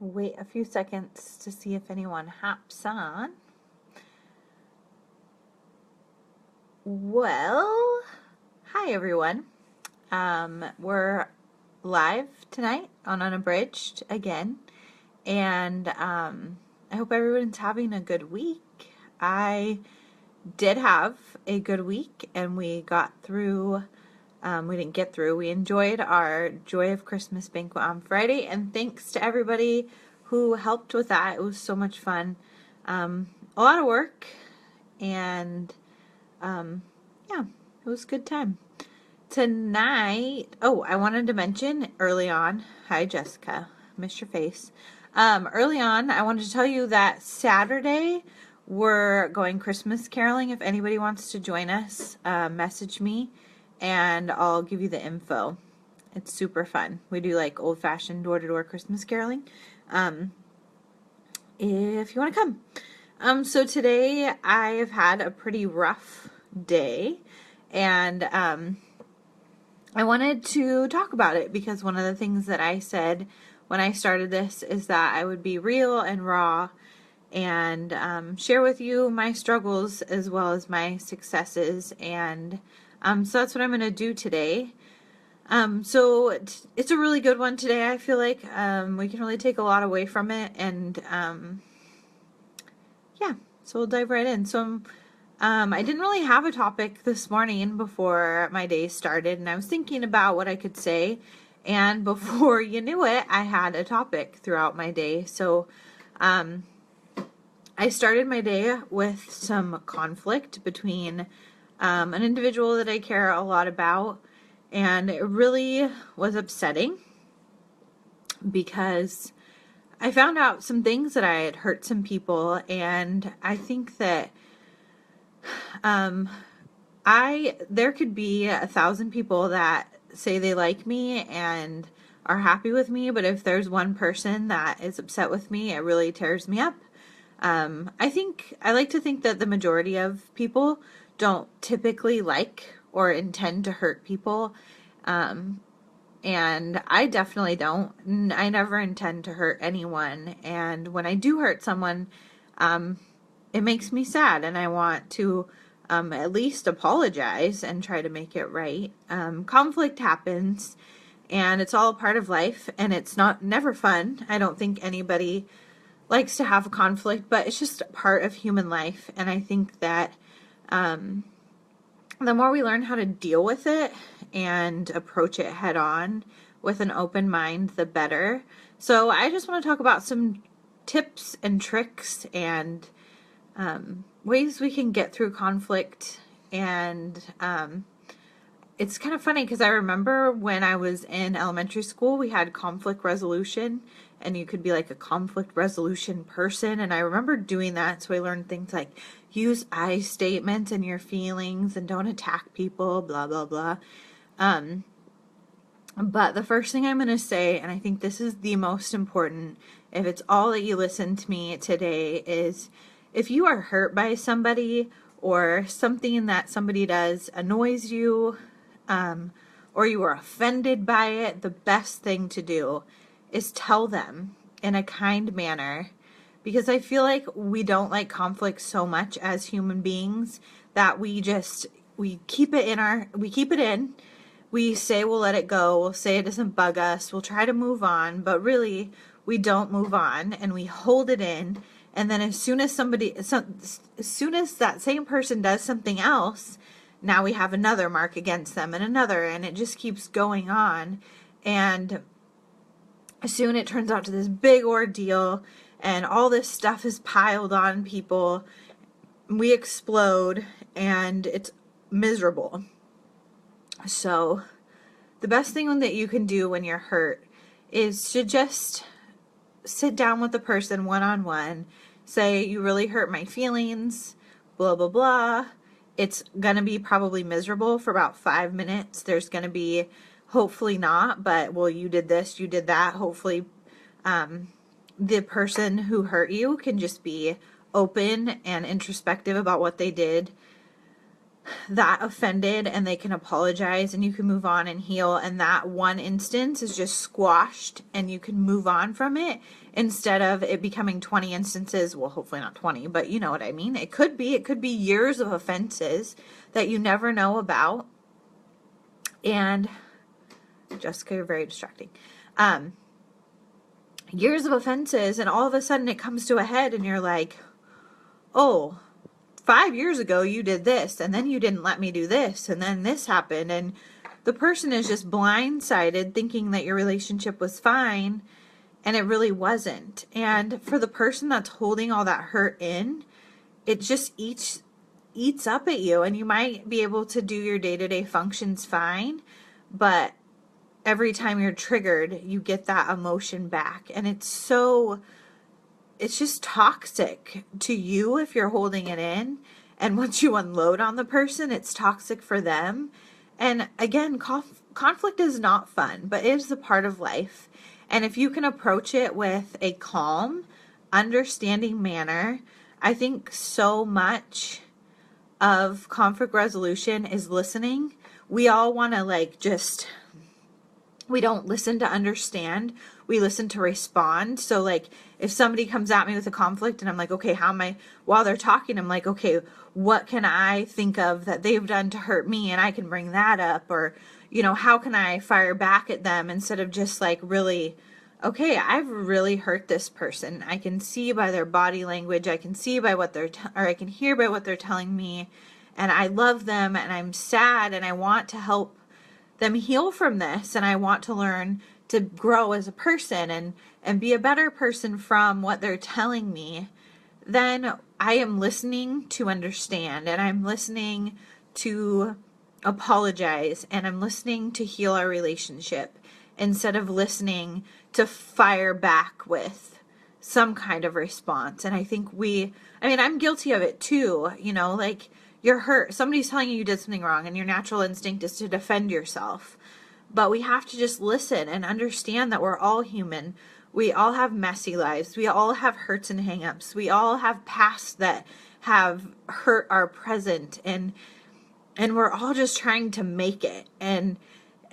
Wait a few seconds to see if anyone hops on. Well, hi everyone. We're live tonight on Unabridged again, and I hope everyone's having a good week. I did have a good week, and we got through. We didn't get through. We enjoyed our Joy of Christmas banquet on Friday, and thanks to everybody who helped with that. It was so much fun. A lot of work, and yeah, it was a good time. Tonight, I wanted to mention early on, hi Jessica, missed your face. Early on, I wanted to tell you that Saturday we're going Christmas caroling. If anybody wants to join us, message me and I'll give you the info. It's super fun. We do like old-fashioned door-to-door Christmas caroling. If you want to come. So today I have had a pretty rough day, and I wanted to talk about it because one of the things that I said when I started this is that I would be real and raw and share with you my struggles as well as my successes, and so that's what I'm going to do today. So it's a really good one today. I feel like we can really take a lot away from it, and yeah, so we'll dive right in. So I didn't really have a topic this morning before my day started, and I was thinking about what I could say, and before you knew it, I had a topic throughout my day. So I started my day with some conflict between an individual that I care a lot about, and it really was upsetting because I found out some things that I had hurt some people, and I think that there could be 1,000 people that say they like me and are happy with me, but if there's one person that is upset with me, it really tears me up. I like to think that the majority of people don't typically like or intend to hurt people. And I definitely don't. I never intend to hurt anyone. And when I do hurt someone, it makes me sad, and I want to at least apologize and try to make it right. Conflict happens, and it's all a part of life, and it's never fun. I don't think anybody likes to have a conflict, but it's just part of human life. And I think that the more we learn how to deal with it and approach it head on with an open mind, the better. So I just want to talk about some tips and tricks and ways we can get through conflict. And it's kind of funny because I remember when I was in elementary school, we had conflict resolution, and you could be like a conflict resolution person. And I remember doing that. So I learned things like use I statements in your feelings and don't attack people, blah, blah, blah. But the first thing I'm going to say, and I think this is the most important, if it's all that you listen to me today, is if you are hurt by somebody or something that somebody does annoys you, or you are offended by it, the best thing to do is tell them in a kind manner, because I feel like we don't like conflict so much as human beings that we keep it in. We say we'll let it go. We'll say it doesn't bug us. We'll try to move on, but really we don't move on, and we hold it in. And then as soon as that same person does something else, now we have another mark against them and another, and it just keeps going on. And soon it turns out to this big ordeal, and all this stuff is piled on people. We explode, and it's miserable. So the best thing that you can do when you're hurt is to just sit down with the person one-on-one, say, you really hurt my feelings, blah, blah, blah. It's going to be probably miserable for about 5 minutes. There's going to be, hopefully not, but, well, you did this, you did that. Hopefully the person who hurt you can just be open and introspective about what they did. that offended, and they can apologize and you can move on and heal, and that one instance is just squashed and you can move on from it, instead of it becoming 20 instances. Well, hopefully not 20, but you know what I mean. It could be years of offenses that you never know about. And Jessica, you're very distracting. Years of offenses, and all of a sudden it comes to a head and you're like, oh, 5 years ago you did this, and then you didn't let me do this, and then this happened, and the person is just blindsided thinking that your relationship was fine, and it really wasn't. And for the person that's holding all that hurt in, it just eats up at you, and you might be able to do your day-to-day functions fine, but every time you're triggered, you get that emotion back, and it's just toxic to you if you're holding it in. And once you unload on the person, it's toxic for them. And again, conflict is not fun, but it is a part of life. And if you can approach it with a calm, understanding manner, I think so much of conflict resolution is listening. We all want to we don't listen to understand. We listen to respond. So if somebody comes at me with a conflict and I'm like, okay, while they're talking, I'm like, okay, what can I think of that they've done to hurt me? And I can bring that up, or, how can I fire back at them, instead of just really, okay, I've really hurt this person. I can see by their body language. I can see by what I can hear by what they're telling me. And I love them, and I'm sad, and I want to help them heal from this, and I want to learn to grow as a person and be a better person from what they're telling me. Then I am listening to understand, and I'm listening to apologize, and I'm listening to heal our relationship, instead of listening to fire back with some kind of response. And I think I'm guilty of it too, you're hurt. Somebody's telling you did something wrong, and your natural instinct is to defend yourself. But we have to just listen and understand that we're all human. We all have messy lives. We all have hurts and hang-ups. We all have pasts that have hurt our present, and we're all just trying to make it. And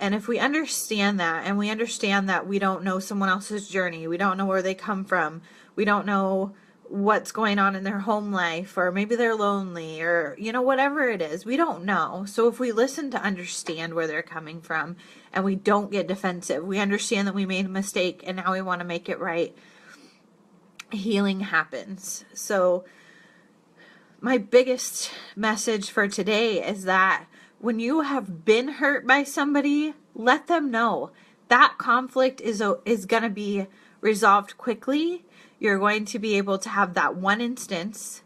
if we understand that, and we understand that we don't know someone else's journey, we don't know where they come from, we don't know what's going on in their home life, or maybe they're lonely, or whatever it is, we don't know. So if we listen to understand where they're coming from, and we don't get defensive, we understand that we made a mistake and now we want to make it right, healing happens. So my biggest message for today is that when you have been hurt by somebody, let them know that conflict is going to be resolved quickly. You're going to be able to have that one instance.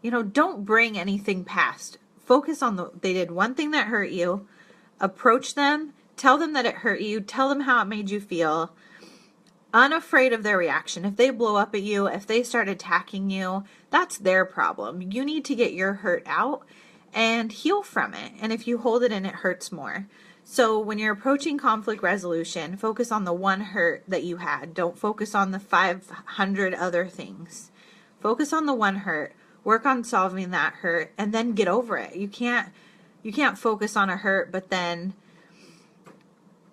Don't bring anything past. Focus on they did one thing that hurt you. Approach them. Tell them that it hurt you. Tell them how it made you feel. Unafraid of their reaction. If they blow up at you, if they start attacking you, that's their problem. You need to get your hurt out and heal from it. And if you hold it in, it hurts more. So when you're approaching conflict resolution, focus on the one hurt that you had. Don't focus on the 500 other things. Focus on the one hurt. Work on solving that hurt, and then get over it. You can't focus on a hurt, but then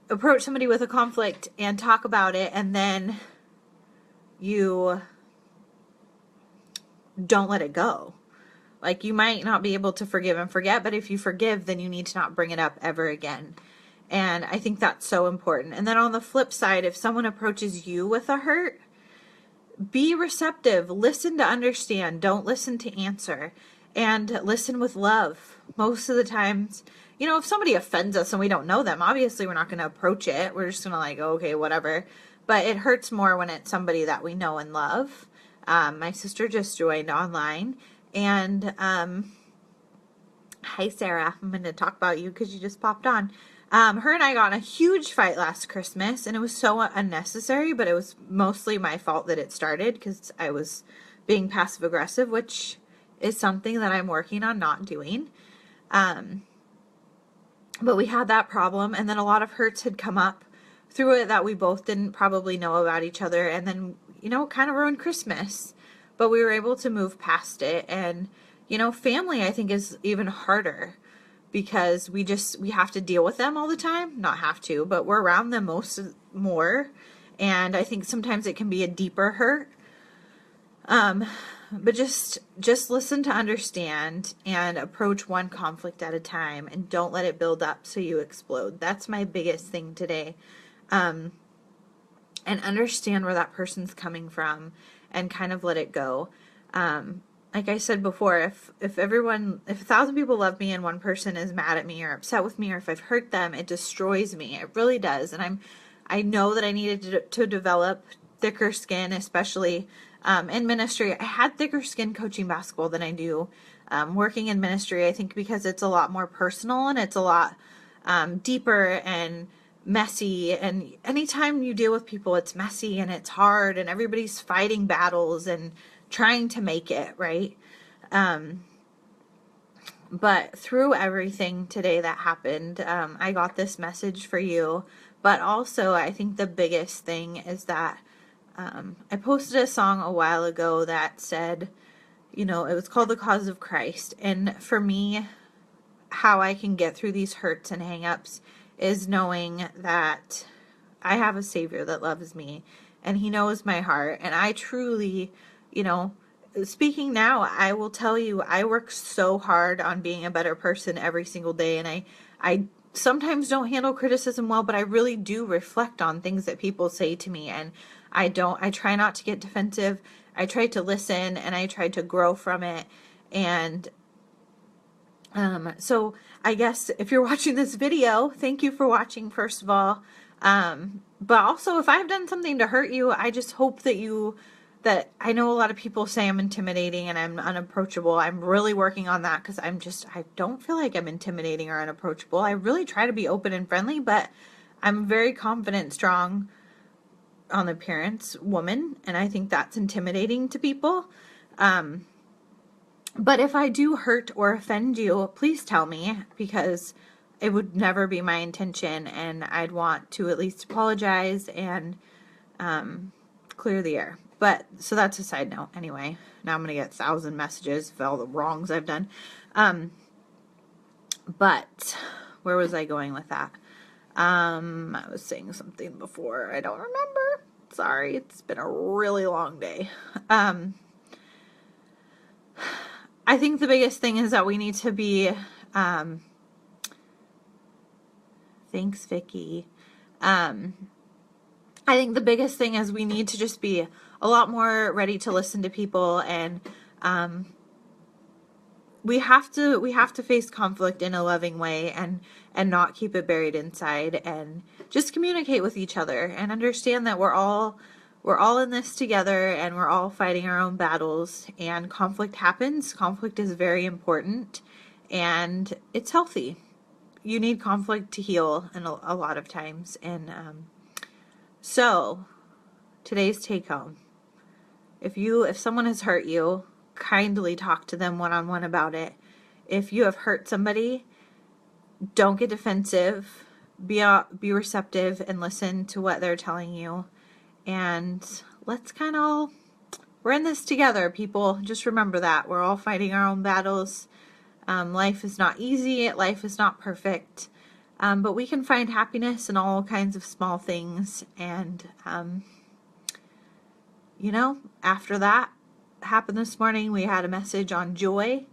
approach somebody with a conflict and talk about it, and then you don't let it go. You might not be able to forgive and forget, but if you forgive, then you need to not bring it up ever again. And I think that's so important. And then on the flip side, if someone approaches you with a hurt, be receptive. Listen to understand. Don't listen to answer. And listen with love. Most of the times, if somebody offends us and we don't know them, obviously we're not going to approach it. We're just going to okay, whatever. But it hurts more when it's somebody that we know and love. My sister just joined online. And hi, Sarah. I'm going to talk about you because you just popped on. Her and I got in a huge fight last Christmas, and it was so unnecessary, but it was mostly my fault that it started because I was being passive aggressive, which is something that I'm working on not doing. But we had that problem, and then a lot of hurts had come up through it that we both didn't probably know about each other, and then, kind of ruined Christmas. But we were able to move past it, and, family, I think, is even harder. because we have to deal with them all the time. Not have to, but we're around them more. And I think sometimes it can be a deeper hurt. But just listen to understand and approach one conflict at a time, and don't let it build up so you explode. That's my biggest thing today. And understand where that person's coming from and kind of let it go. Like I said before, if 1,000 people love me and one person is mad at me or upset with me, or if I've hurt them, it destroys me. It really does. And I know that I needed to develop thicker skin, especially in ministry. I had thicker skin coaching basketball than I do working in ministry. I think because it's a lot more personal and it's a lot deeper and messy. And anytime you deal with people, it's messy and it's hard, and everybody's fighting battles and trying to make it, right? But through everything today that happened, I got this message for you. But also, I think the biggest thing is that I posted a song a while ago that said, it was called The Cause of Christ. And for me, how I can get through these hurts and hang-ups is knowing that I have a Savior that loves me, and He knows my heart. And I truly, speaking now, I will tell you, I work so hard on being a better person every single day. And I sometimes don't handle criticism well, but I really do reflect on things that people say to me. And I try not to get defensive. I try to listen, and I try to grow from it. And so I guess if you're watching this video, thank you for watching, first of all. But also, if I've done something to hurt you, I just hope that I know a lot of people say I'm intimidating and I'm unapproachable. I'm really working on that, because I don't feel like I'm intimidating or unapproachable. I really try to be open and friendly, but I'm very confident, strong on appearance woman, and I think that's intimidating to people. But if I do hurt or offend you, please tell me, because it would never be my intention, and I'd want to at least apologize and clear the air. But, so that's a side note. Anyway, now I'm going to get 1,000 messages for all the wrongs I've done. But, where was I going with that? I was saying something before. I don't remember. Sorry, it's been a really long day. I think the biggest thing is that we need to be, thanks, Vicky. I think the biggest thing is we need to just be a lot more ready to listen to people, and we have to face conflict in a loving way, and not keep it buried inside, and just communicate with each other and understand that we're all in this together, and we're all fighting our own battles, and conflict happens. Conflict is very important, and it's healthy. You need conflict to heal, and a lot of times. And so today's take home: if someone has hurt you, kindly talk to them one-on-one about it. If you have hurt somebody, don't get defensive. Be receptive and listen to what they're telling you. And let's we're in this together, people. Just remember that. We're all fighting our own battles. Life is not easy. Life is not perfect. But we can find happiness in all kinds of small things. And, after that happened this morning, we had a message on joy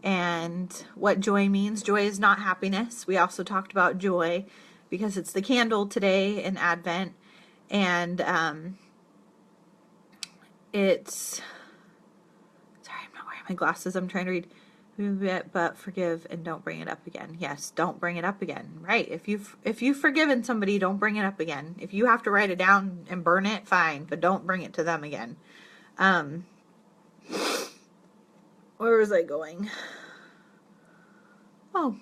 and what joy means. Joy is not happiness. We also talked about joy because it's the candle today in Advent. And it's, sorry, I'm not wearing my glasses. I'm trying to read. But forgive and don't bring it up again. Yes, don't bring it up again. Right. If you've forgiven somebody, don't bring it up again. If you have to write it down and burn it, fine, but don't bring it to them again. Where was I going? Oh,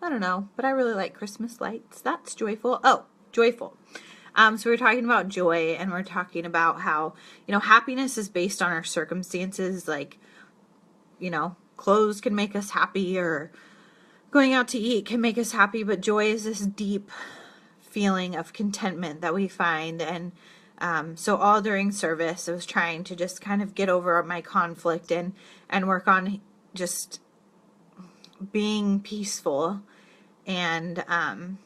I don't know, but I really like Christmas lights. That's joyful. Oh, joyful. So we're talking about joy, and we're talking about how, happiness is based on our circumstances. Like, clothes can make us happy, or going out to eat can make us happy, but joy is this deep feeling of contentment that we find. And so all during service, I was trying to just kind of get over my conflict and work on just being peaceful. And I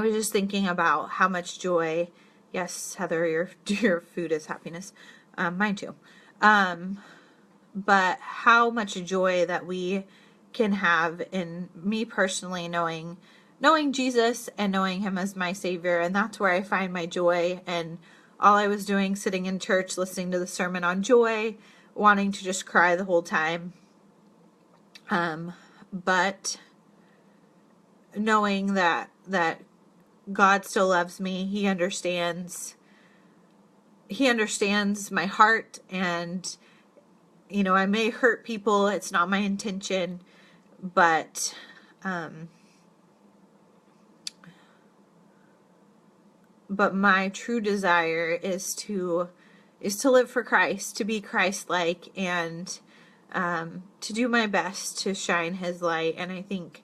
was just thinking about how much joy, yes, Heather, your food is happiness, mine too. But how much joy that we can have in me personally knowing Jesus and knowing him as my Savior. And that's where I find my joy. And all I was doing, sitting in church, listening to the sermon on joy, wanting to just cry the whole time. But knowing that God still loves me, he understands my heart, and I may hurt people, it's not my intention, but my true desire is to live for Christ, to be Christ-like, and to do my best to shine his light. And I think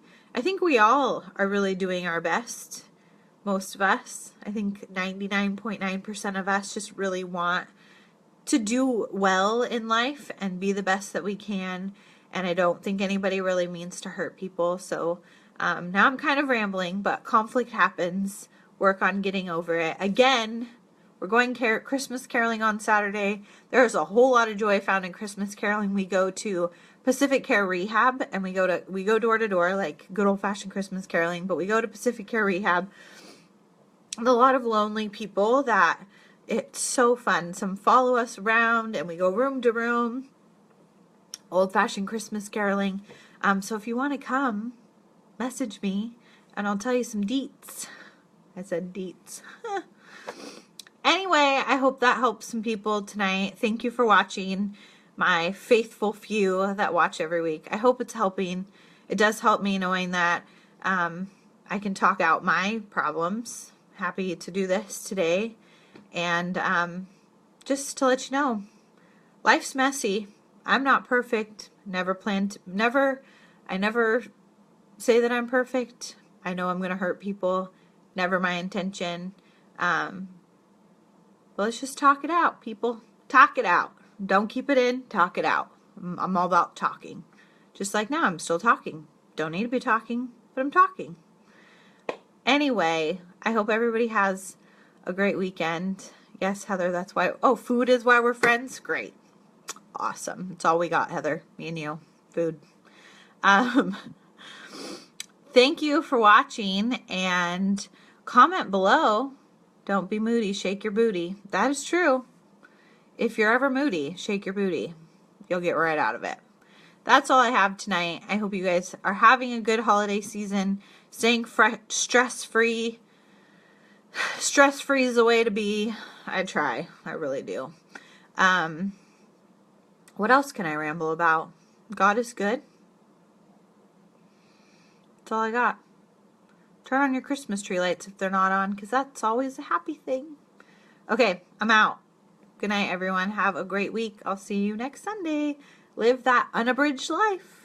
we all are really doing our best. Most of us, I think 99.9% of us just really want to do well in life and be the best that we can. And I don't think anybody really means to hurt people. So now I'm kind of rambling, but conflict happens. Work on getting over it. Again, we're going Christmas caroling on Saturday. There's a whole lot of joy found in Christmas caroling. We go to Pacific Care Rehab, and we go door to door, like good old-fashioned Christmas caroling, but we go to Pacific Care Rehab. A lot of lonely people that it's so fun. Some follow us around, and we go room to room. Old-fashioned Christmas caroling. So if you want to come, message me, and I'll tell you some deets. I said deets. Anyway, I hope that helps some people tonight. Thank you for watching, my faithful few that watch every week. I hope it's helping. It does help me knowing that I can talk out my problems. Happy to do this today. And just to let you know, life's messy. I'm not perfect. I never say that I'm perfect. I know I'm going to hurt people. Never my intention. But let's just talk it out, people. Talk it out. Don't keep it in. Talk it out. I'm all about talking. Just like now, I'm still talking. Don't need to be talking, but I'm talking. Anyway, I hope everybody has a great weekend. Yes, Heather, that's why. Oh, food is why we're friends? Great. Awesome. That's all we got, Heather. Me and you. Food. Thank you for watching, and comment below. Don't be moody. Shake your booty. That is true. If you're ever moody, shake your booty. You'll get right out of it. That's all I have tonight. I hope you guys are having a good holiday season. Staying stress-free. Stress-free is the way to be. I try. I really do. What else can I ramble about? God is good. That's all I got. Turn on your Christmas tree lights if they're not on, because that's always a happy thing. Okay, I'm out. Good night, everyone. Have a great week. I'll see you next Sunday. Live that unabridged life.